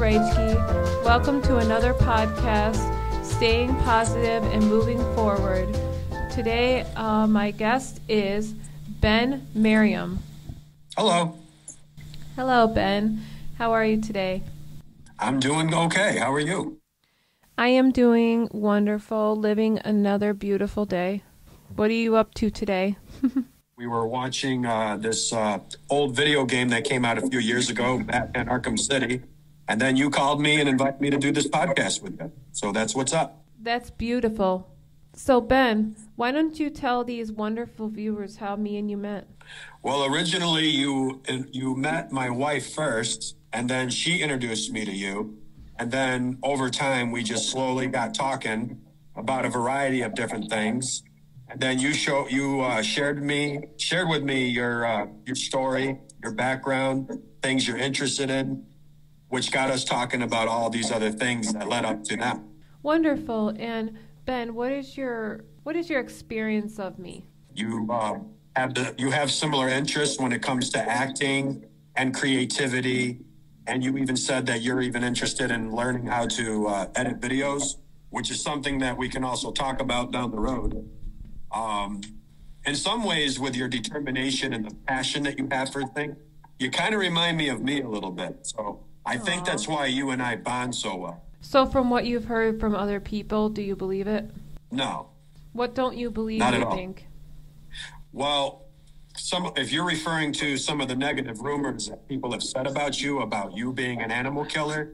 Rajki. Welcome to another podcast, Staying Positive and Moving Forward. Today, my guest is Ben Merriam. Hello. Hello, Ben. How are you today? I'm doing okay. How are you? I am doing wonderful, living another beautiful day. What are you up to today? We were watching this old video game that came out a few years ago, Batman Arkham City, and then you called me and invited me to do this podcast with you. So that's what's up. That's beautiful. So, Ben, why don't you tell these wonderful viewers how me and you met? Well, originally you met my wife first, and then she introduced me to you. And then over time, we just slowly got talking about a variety of different things. And then you shared with me your story, your background, things you're interested in, which got us talking about all these other things that led up to now. Wonderful. And Ben, what is your experience of me? You have similar interests when it comes to acting and creativity, and you even said that you're even interested in learning how to edit videos, which is something that we can also talk about down the road. In some ways, with your determination and the passion that you have for things, you kind of remind me of me a little bit. So I think that's why you and I bond so well. So from what you've heard from other people, do you believe it? No. What don't you believe, Not at you all. think? Well, if you're referring to some of the negative rumors that people have said about you being an animal killer,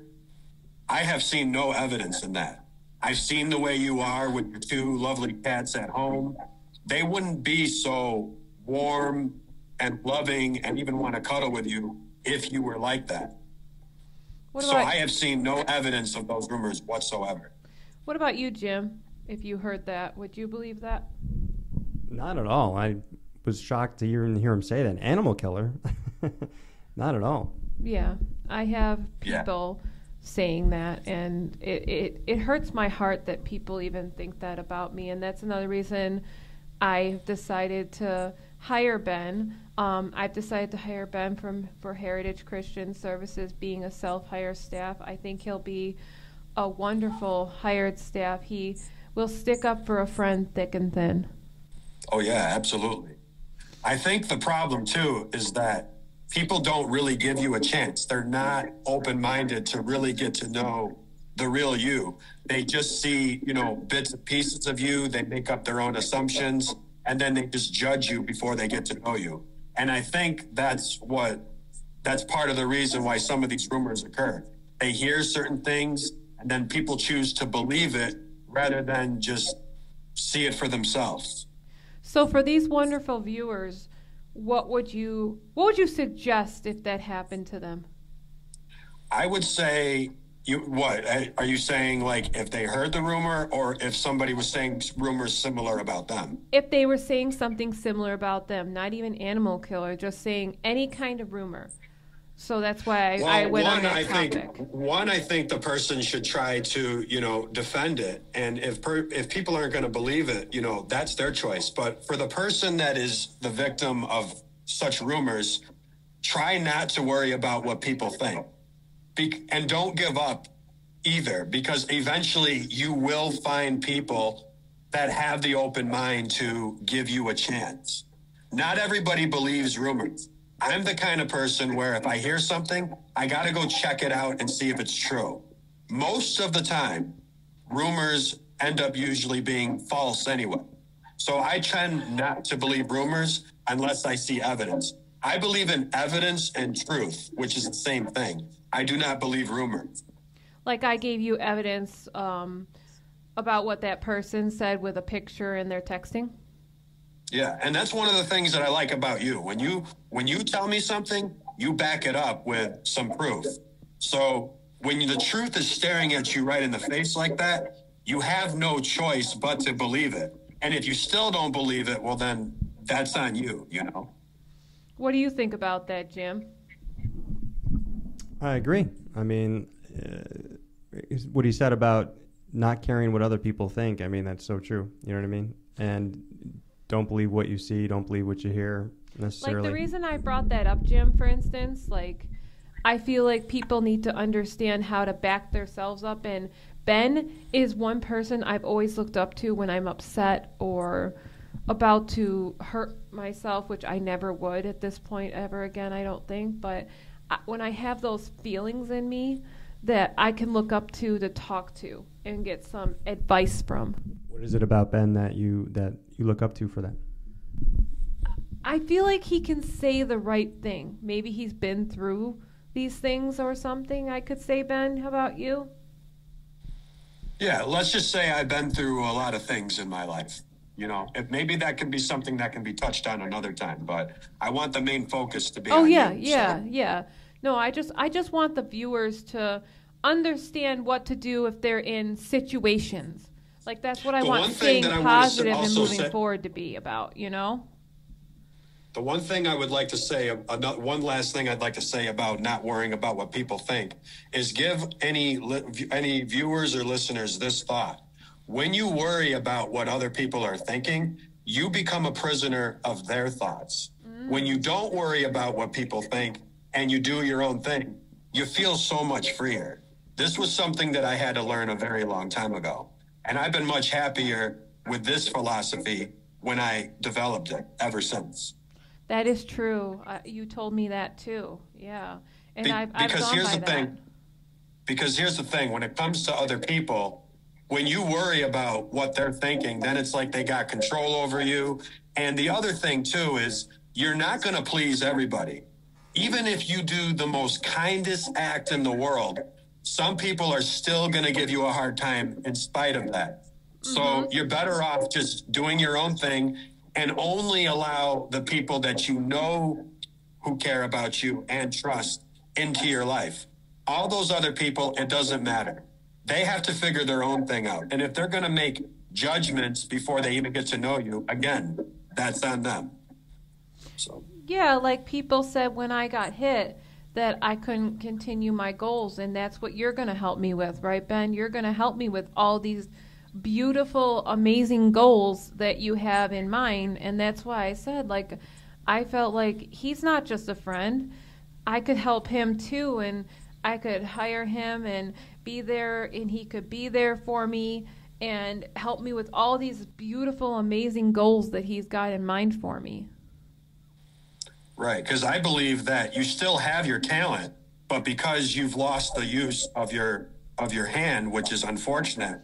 I have seen no evidence in that. I've seen the way you are with your two lovely cats at home. They wouldn't be so warm and loving and even want to cuddle with you if you were like that. I have seen no evidence of those rumors whatsoever. What about you, Jim? If you heard that, would you believe that? Not at all. I was shocked to hear him say that. Animal killer? Not at all. Yeah, I have people saying that, and it hurts my heart that people even think that about me, and that's another reason I decided to hire Ben. I've decided to hire Ben for Heritage Christian Services, being a self-hire staff. I think he'll be a wonderful hired staff. He will stick up for a friend thick and thin. Oh, yeah, absolutely. I think the problem, too, is that people don't really give you a chance. They're not open-minded to really get to know the real you. They just see, bits and pieces of you. They make up their own assumptions, and then they just judge you before they get to know you. And I think that's part of the reason why some of these rumors occur. They hear certain things, and then people choose to believe it rather than just see it for themselves. So for these wonderful viewers, what would you suggest if that happened to them? I would say, are you saying, like, if they heard the rumor, or if somebody was saying rumors similar about them? If they were saying something similar about them, not even animal killer, just saying any kind of rumor. So that's why I went on that topic. I think the person should try to, defend it. And if people aren't going to believe it, that's their choice. But for the person that is the victim of such rumors, try not to worry about what people think. And don't give up either, because eventually you will find people that have the open mind to give you a chance. Not everybody believes rumors. I'm the kind of person where if I hear something, I got to go check it out and see if it's true. Most of the time, rumors end up usually being false anyway. So I tend not to believe rumors unless I see evidence. I believe in evidence and truth, which is the same thing. I do not believe rumors. Like I gave you evidence about what that person said with a picture in their texting? Yeah, and that's one of the things that I like about you. When you tell me something, you back it up with some proof. So when the truth is staring at you right in the face like that, you have no choice but to believe it. And if you still don't believe it, well, then that's on you, What do you think about that, Jim? I agree. I mean, what he said about not caring what other people think, I mean, that's so true. You know what I mean? And don't believe what you see, don't believe what you hear necessarily. Like the reason I brought that up, Jim, for instance, I feel like people need to understand how to back themselves up. And Ben is one person I've always looked up to when I'm upset or about to hurt myself, which I never would at this point ever again, I don't think. But when I have those feelings in me that I can look up to talk to and get some advice from. What is it about Ben that you look up to for that? I feel like he can say the right thing. Maybe he's been through these things or something, I could say. Ben, how about you? Yeah, let's just say I've been through a lot of things in my life. You know, maybe that can be something that can be touched on another time, but I want the main focus to be on you. Yeah. No, I just want the viewers to understand what to do if they're in situations. Like, that's what I want staying positive and moving forward to be about, you know? The one thing I would like to say, one last thing I'd like to say about not worrying about what people think is give any viewers or listeners this thought. When you worry about what other people are thinking, you become a prisoner of their thoughts. When you don't worry about what people think and you do your own thing, you feel so much freer. This was something that I had to learn a very long time ago. And I've been much happier with this philosophy when I developed it ever since. That is true. You told me that too. Yeah. And I've because gone here's by the thing. Because here's the thing. When it comes to other people, when you worry about what they're thinking, then it's like they got control over you. And the other thing too is you're not going to please everybody. Even if you do the most kindest act in the world, some people are still going to give you a hard time in spite of that. So you're better off just doing your own thing and only allow the people that you know who care about you and trust into your life. All those other people, it doesn't matter. They have to figure their own thing out. And if they're going to make judgments before they even get to know you, again, that's on them. So. Yeah, like people said when I got hit that I couldn't continue my goals, and that's what you're going to help me with, right, Ben? You're going to help me with all these beautiful, amazing goals that you have in mind, and that's why I said, like, I felt like he's not just a friend. I could help him too, and I could hire him and be there, and he could be there for me and help me with all these beautiful, amazing goals that he's got in mind for me. Right, because I believe that you still have your talent, but because you've lost the use of your hand, which is unfortunate,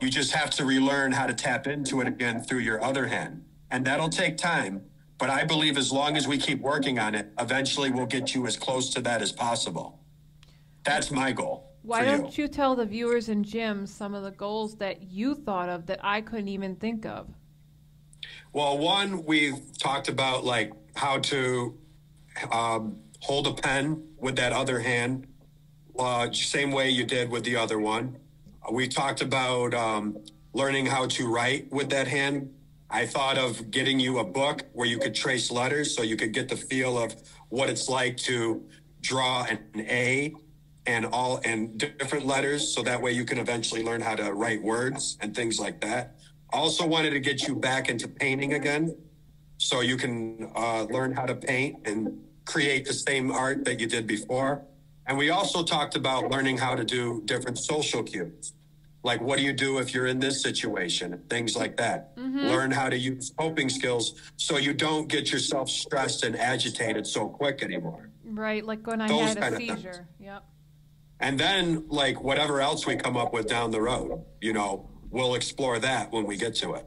you just have to relearn how to tap into it again through your other hand. And that'll take time. But I believe as long as we keep working on it, eventually we'll get you as close to that as possible. That's my goal. Why don't you tell the viewers and Jim some of the goals that you thought of that I couldn't even think of? Well, one, we've talked about like how to hold a pen with that other hand, same way you did with the other one. We talked about learning how to write with that hand. I thought of getting you a book where you could trace letters so you could get the feel of what it's like to draw an A and different letters, so that way you can eventually learn how to write words and things like that. Also wanted to get you back into painting again so you can learn how to paint and create the same art that you did before. And we also talked about learning how to do different social cues. Like, what do you do if you're in this situation? Things like that. Learn how to use coping skills so you don't get yourself stressed and agitated so quick anymore. Right, like when I had a seizure. Yep. And then, like, whatever else we come up with down the road, you know, we'll explore that when we get to it.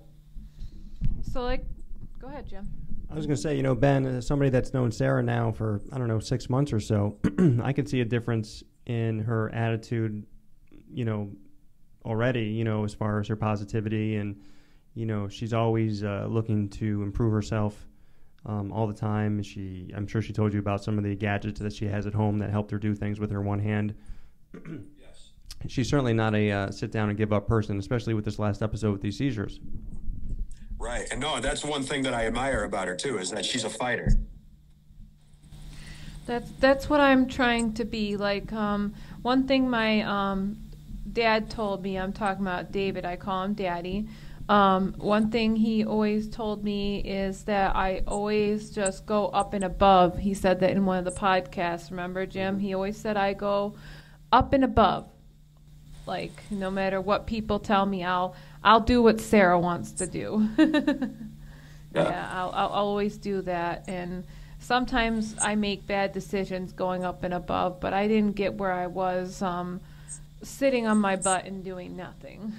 So, like, go ahead, Jim. I was going to say, you know, Ben, as somebody that's known Sarah now for, 6 months or so, I could see a difference in her attitude, you know, already, you know, as far as her positivity. And, you know, she's always looking to improve herself all the time. I'm sure she told you about some of the gadgets that she has at home that helped her do things with her one hand. Yes. She's certainly not a sit down and give up person, especially with this last episode with these seizures. Right. And no, that's one thing that I admire about her too, is that she's a fighter. That's what I'm trying to be. Like, one thing my dad told me, I'm talking about David, I call him Daddy, One thing he always told me is that I always just go up and above. He said that in one of the podcasts. Remember, Jim? He always said I go up and above. Like, no matter what people tell me, I'll do what Sarah wants to do. Yeah, I'll always do that. And sometimes I make bad decisions going up and above, but I didn't get where I was sitting on my butt and doing nothing.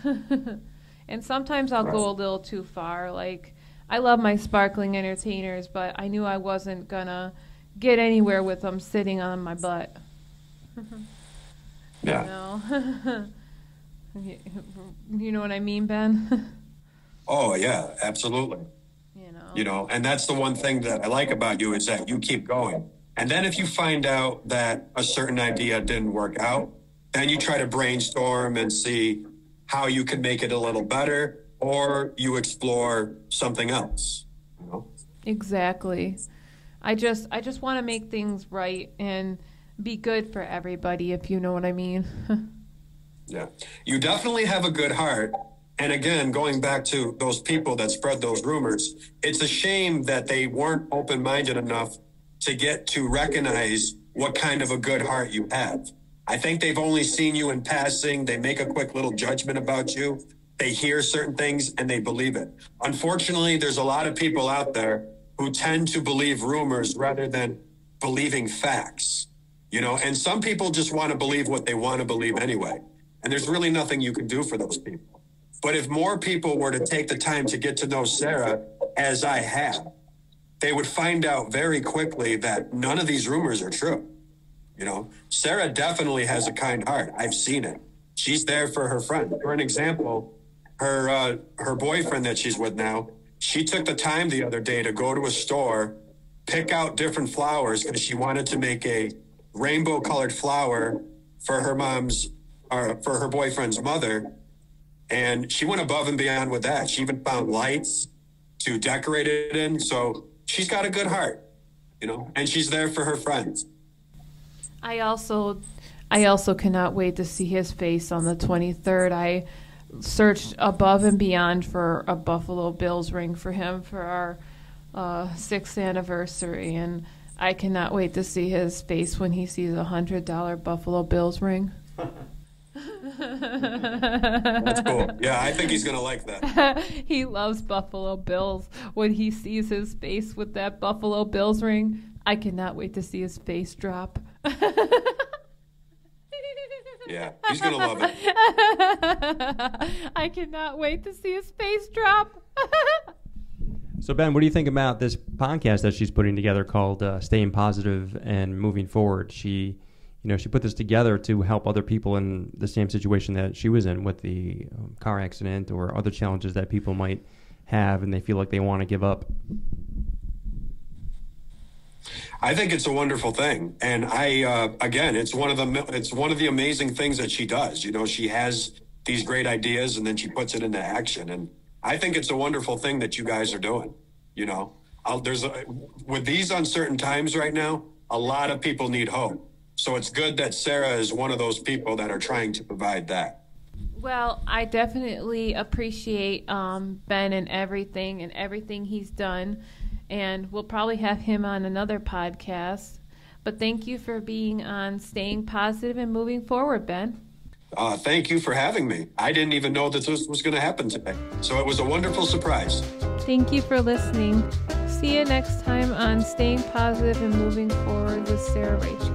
And sometimes I'll go a little too far. Like, I love my sparkling entertainers, but I knew I wasn't going to get anywhere with them sitting on my butt. Yeah. You know what I mean, Ben? Oh, yeah, absolutely. You know, and that's the one thing that I like about you is that you keep going. And then if you find out that a certain idea didn't work out, then you try to brainstorm and see how you can make it a little better, or you explore something else. You know? Exactly. I just want to make things right and be good for everybody, if you know what I mean. Yeah. You definitely have a good heart. And again, going back to those people that spread those rumors, it's a shame that they weren't open-minded enough to get to recognize what kind of a good heart you have. I think they've only seen you in passing. They make a quick little judgment about you. They hear certain things and they believe it. Unfortunately, there's a lot of people out there who tend to believe rumors rather than believing facts, you know, and some people just want to believe what they want to believe anyway. And there's really nothing you can do for those people. But if more people were to take the time to get to know Sarah as I have, they would find out very quickly that none of these rumors are true. You know, Sarah definitely has a kind heart. I've seen it. She's there for her friend. For an example, her boyfriend that she's with now, she took the time the other day to go to a store, pick out different flowers because she wanted to make a rainbow colored flower for her for her boyfriend's mother. And she went above and beyond with that. She even found lights to decorate it in. So she's got a good heart, you know, and she's there for her friends. I also cannot wait to see his face on the 23rd. I searched above and beyond for a Buffalo Bills ring for him for our 6th anniversary, and I cannot wait to see his face when he sees a $100 Buffalo Bills ring. That's cool. Yeah, I think he's going to like that. He loves Buffalo Bills. When he sees his face with that Buffalo Bills ring, I cannot wait to see his face drop. Yeah, he's going to love it. I cannot wait to see his face drop. So, Ben, what do you think about this podcast that she's putting together called Staying Positive and Moving Forward? She put this together to help other people in the same situation that she was in with the car accident or other challenges that people might have and they feel like they want to give up. I think it's a wonderful thing. And again, it's one of the amazing things that she does. You know, she has these great ideas and then she puts it into action. And I think it's a wonderful thing that you guys are doing. You know, with these uncertain times right now, a lot of people need hope. So it's good that Sarah is one of those people that are trying to provide that. Well, I definitely appreciate Ben and everything he's done. And we'll probably have him on another podcast. But thank you for being on Staying Positive and Moving Forward, Ben. Thank you for having me. I didn't even know that this was going to happen today. So it was a wonderful surprise. Thank you for listening. See you next time on Staying Positive and Moving Forward with Sarah Rachel.